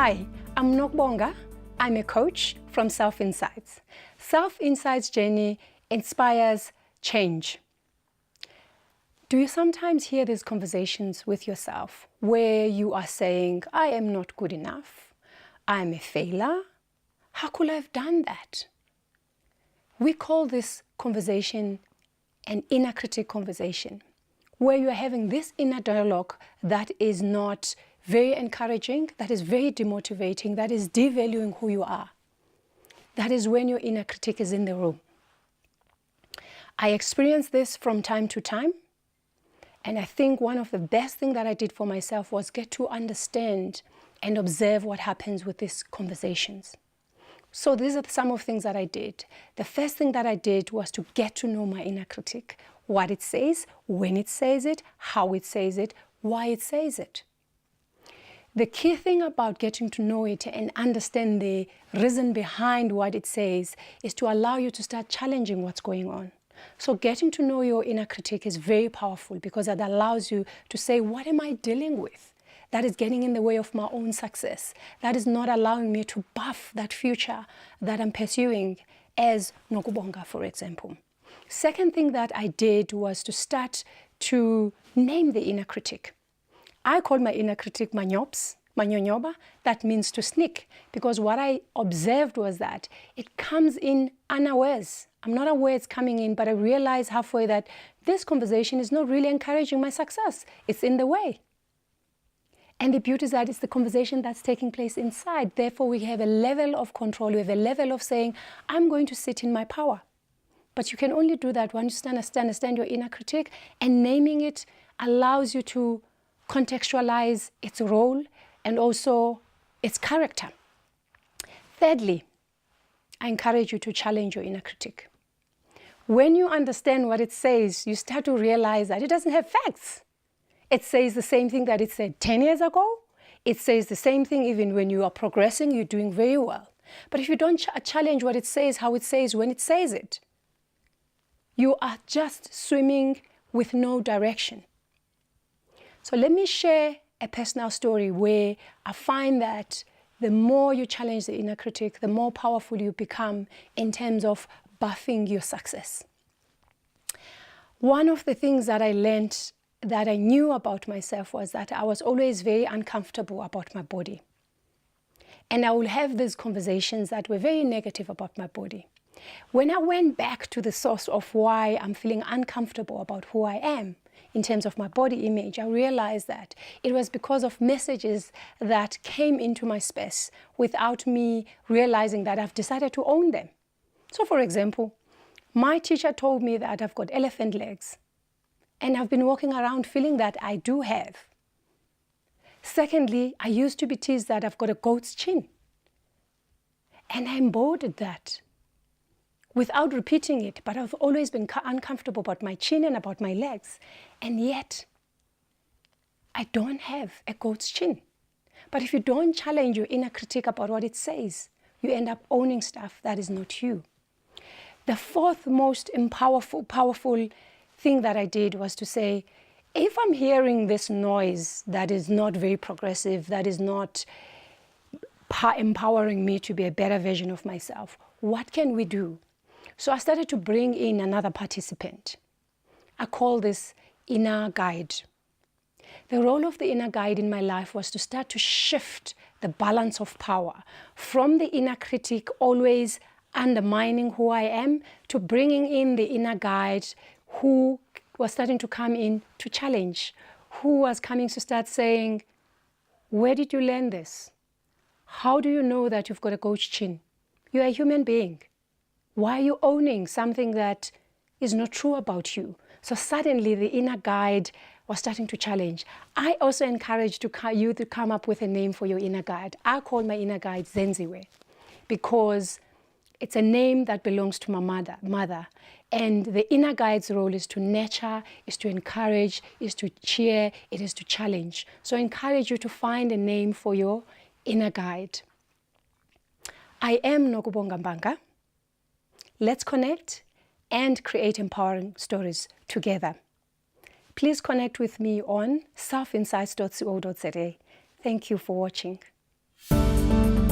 Hi, I'm Nokubonga. I'm a coach from Self Insights. Self Insights journey inspires change. Do you sometimes hear these conversations with yourself where you are saying, I am not good enough, I am a failure, how could I have done that? We call this conversation an inner critic conversation, where you are having this inner dialogue that is not very encouraging, that is very demotivating, that is devaluing who you are. That is when your inner critic is in the room. I experience this from time to time. And I think one of the best things that I did for myself was get to understand and observe what happens with these conversations. So these are some of the things that I did. The first thing that I did was to get to know my inner critic, what it says, when it says it, how it says it, why it says it. The key thing about getting to know it and understand the reason behind what it says is to allow you to start challenging what's going on. So getting to know your inner critic is very powerful because it allows you to say, what am I dealing with? That is getting in the way of my own success. That is not allowing me to buff that future that I'm pursuing as Nokubonga, for example. Second thing that I did was to start to name the inner critic. I call my inner critic manyonyoba. That means to sneak, because what I observed was that it comes in unawares. I'm not aware it's coming in, but I realize halfway that this conversation is not really encouraging my success. It's in the way. And the beauty is that it's the conversation that's taking place inside. Therefore, we have a level of control. We have a level of saying, I'm going to sit in my power. But you can only do that once you understand your inner critic, and naming it allows you to contextualize its role and also its character. Thirdly, I encourage you to challenge your inner critic. When you understand what it says, you start to realize that it doesn't have facts. It says the same thing that it said 10 years ago. It says the same thing even when you are progressing, you're doing very well. But if you don't challenge what it says, how it says, when it says it, you are just swimming with no direction. So let me share a personal story where I find that the more you challenge the inner critic, the more powerful you become in terms of buffing your success. One of the things that I learned that I knew about myself was that I was always very uncomfortable about my body. And I would have these conversations that were very negative about my body. When I went back to the source of why I'm feeling uncomfortable about who I am in terms of my body image, I realized that it was because of messages that came into my space without me realizing that I've decided to own them. So for example, my teacher told me that I've got elephant legs, and I've been walking around feeling that I do have. Secondly, I used to be teased that I've got a goat's chin, and I embodied that without repeating it, but I've always been uncomfortable about my chin and about my legs, and yet I don't have a goat's chin. But if you don't challenge your inner critic about what it says, you end up owning stuff that is not you. The fourth most powerful thing that I did was to say, if I'm hearing this noise that is not very progressive, that is not empowering me to be a better version of myself, what can we do? So I started to bring in another participant. I call this inner guide. The role of the inner guide in my life was to start to shift the balance of power from the inner critic always undermining who I am to bringing in the inner guide who was starting to come in to challenge, who was coming to start saying, where did you learn this? How do you know that you've got a goat's chin? You're a human being. Why are you owning something that is not true about you? So suddenly the inner guide was starting to challenge. I also encourage you to come up with a name for your inner guide. I call my inner guide Zenziwe because it's a name that belongs to my mother. And the inner guide's role is to nurture, is to encourage, is to cheer, it is to challenge. So I encourage you to find a name for your inner guide. I am Nokubonga Mbanga. Let's connect and create empowering stories together. Please connect with me on selfinsights.co.za. Thank you for watching. you.